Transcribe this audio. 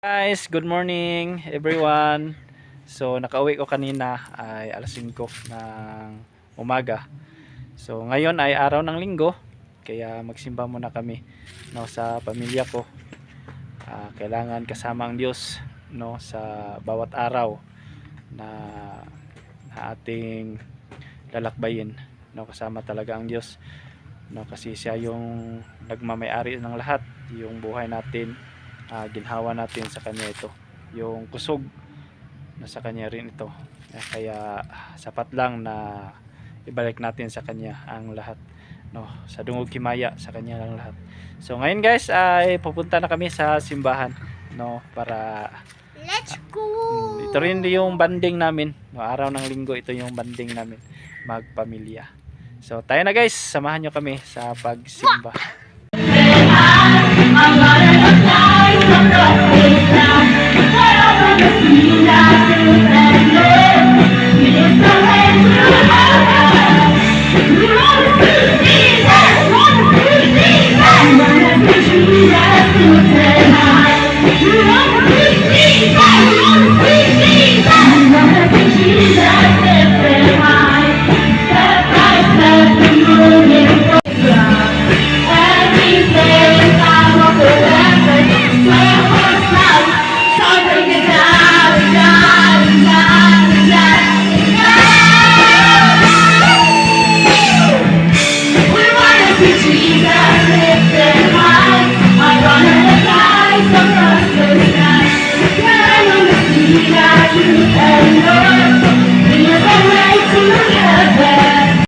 Guys, good morning everyone. So nakauwi ko kanina ay alas 5 ng umaga. So ngayon ay araw ng linggo, kaya magsimba muna kami no sa pamilya ko. Kailangan kasama ang Diyos no sa bawat araw na, ating lalakbayin. No, kasama talaga ang Diyos. No, kasi siya yung nagmamay-ari ng lahat, yung buhay natin. Ginhawa natin sa kanya ito, yung kusog nasa kanya rin ito. Kaya sapat lang na ibalik natin sa kanya ang lahat, no, sa dungog himaya sa kanya lang lahat. So ngayon guys ay pupunta na kami sa simbahan, no, para let's go. Ito rin yung banding namin, no, araw ng linggo ito yung banding namin magpamilya. So tayo na guys, samahan nyo kami sa pagsimba.